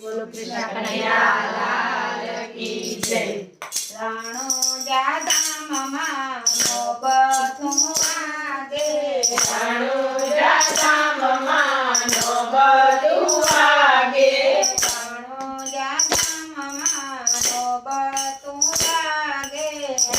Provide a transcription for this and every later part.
બોલો કૃષ્ણ કનૈયા લાલ કી જય। રણુજા ધામમાં નોબતું વાગે, રણુજા ધામમાં નોબતું વાગે, રણુજા ધામમાં નોબતું વાગે,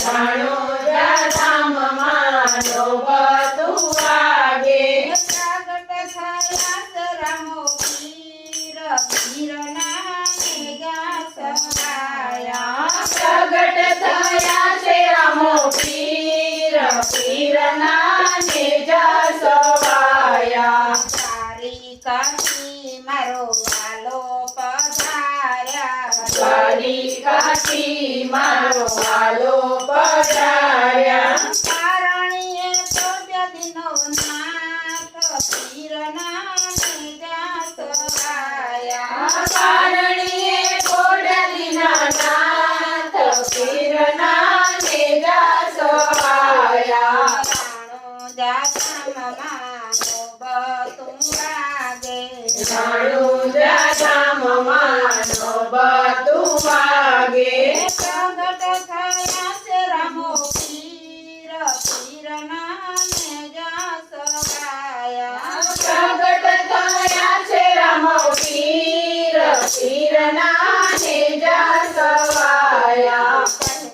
રણુજા ધામમાં નોબતું વાગે। પ્રગટ થયા રામો પીર, પીરના મેઘા સહાયા, પ્રગટ થયા છે રામો પીર, પીરના નેજા સવાયા। તારી કાઠી મારો વાલો પધાર્યા, દ્વારિકાથી મારો વાલો પધાર્યા। કારણીએ તો જગનો નાથ, પીરના મેઘા સહાયા, કારણીએ કોડલીના નાથ, પીરના નેજા સવાયા। રણુજા ધામમાં નોબતું વાગે, રણુજા ધામમાં નોબતું વાગે, પ્રગટ થયા છે રામો પીર, પીરના મેઘા સહાયા, પ્રગટ થયા છે રામો પીર, પીરના નેજા સવાયા।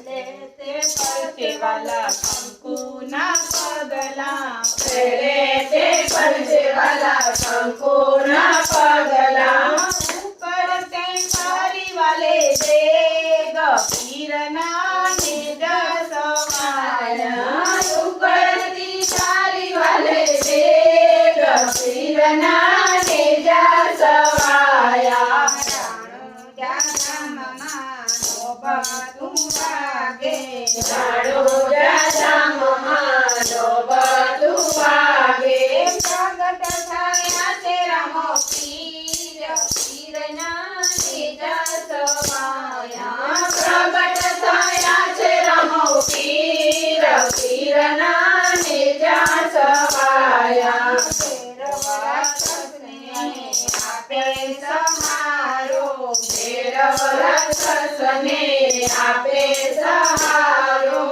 પહેલે તે પરચેવાલા કંકુના પગલા, પહેરે તે પરચેવાલા કંકુના પગલા, ઉપર તે પરિવાલે દેગ, પીરના નેજા સહાયા, ઉપરથી સારી વાલે દેગ, પીરના નેજા સવાયા। રણુજા ધામમાં નોબતું વાગે, રણુજા ધામમાં નોબતું વાગે, પ્રગટ થયા છે રામો પીર, પીરના નેજા સહાયા, પ્રગટ થયા છે રામો પીર, પીરના નેજા સવાયા। આપે સહારો, રાક્ષસને આપે સહારો,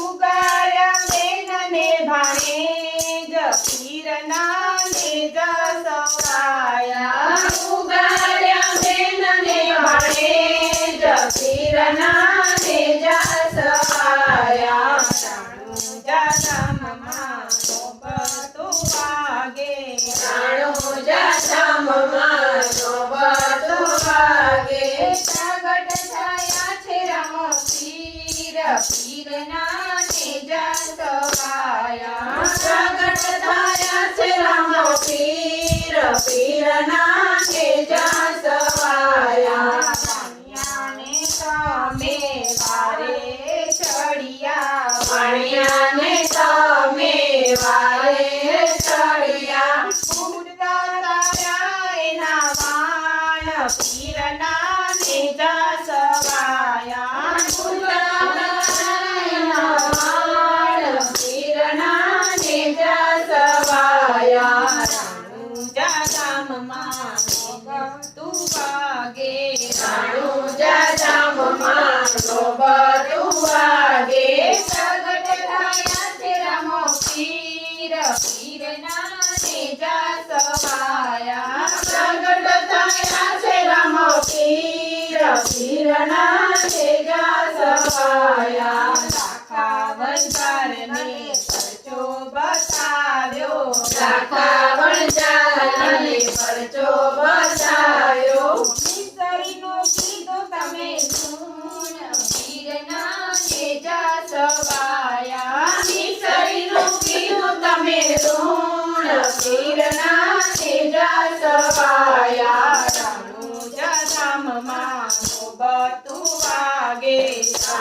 ઉગાડ્યા બેનને ભાણેજ, પીરના નેજા સહાયા, ઉગાડ્યા બેનને ભાણેજ, પીરના નેજા સહાયા। રણુજા ધામમાં નોબતું વાગે, રણુજા ધામમાં નોબતું વાગે, પ્રગટ થયા છે રામો પીર, પીરના નેજા સહાયા, પ્રગટ થયા છે રામો પીર, પીરના નેજા સવાયા। વાણિયાને તમે વારે ચડિયા, વાણિયાને તમે વારે ચડ્યા, ઉડતા તારા એના વાણ, પીરના નેજા સવાયા, પીરના નેજા સવાયા। રણુજા ધામમાં નોબતું વાગે, રણુજા ધામમાં નોબતું વાગે, પ્રગટ થયા છે રામો પીર, પીરના નેજા સહાયા, પ્રગટ થયા છે રામો પીર, પીરના નેજા સવાયા। લાખાવંજારને પરચો બતાવ્યો, લાખાવણજારને પરચો બતાવ્યો, મિસરીનું કીધું તમે સુન, પીરના નેજા સવાયા, મિસરીનું કીધું તમે ઋણ, પીરના નેજા સવાયા। રણુજા ધામમાં નોબતું વાગે,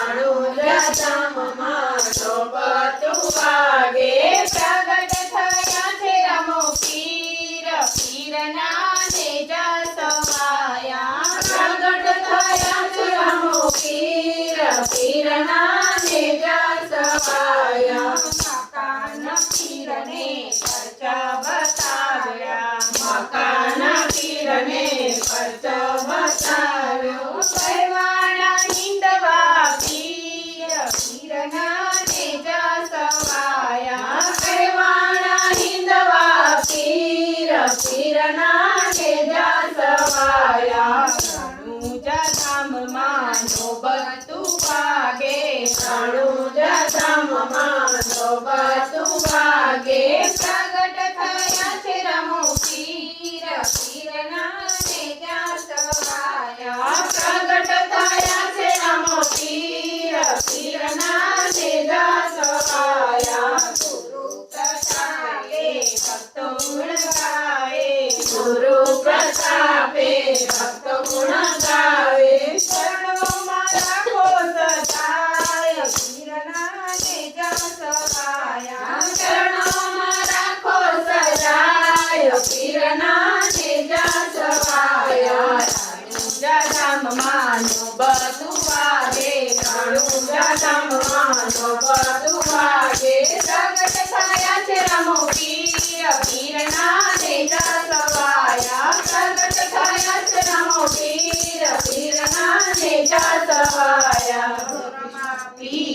રણુજા ધામમાં નોબતું વાગે, પ્રગટ થયા છે રામો પીર, પીરના નેજા સહાયા, પ્રગટ થયા છે રામો પીર, પીરના નેજા સવાયા। મકાન પીરને પરચા બતાવ્યા, મકાન પીરને પરચો બતાવ્યો, પીરના નેજા સવાયા રણુજા ધામમાં નોબતું વાગે રણુજા ધામમાં નોબતું વાગે પ્રગટ થયા છે રમો પીર પીરના નેજા સવાયા પ્રગટ થયા છે રમો પીર પીરના નેજા સવાયા ગુરુ પ્રતાપે ભક્તો ગુણ ગાવે ગુરુ પ્રતાપે ભક્તો ગુણ ગાવે શરણોમાં રાખો સદાય પીરના નેજા સવાયા શરણોમાં રાખો સદાય પીરના નેજા સવાયા રણુજા ધામમાં નોબતું વાગે રણુજા ધામમાં નોબતું વાગે પ્રગટ થયા છે રમો પીર પીરના નેજા સવાયા પ્રગટ થયા છે રમો પીર પીરના નેજા સવાયા પીર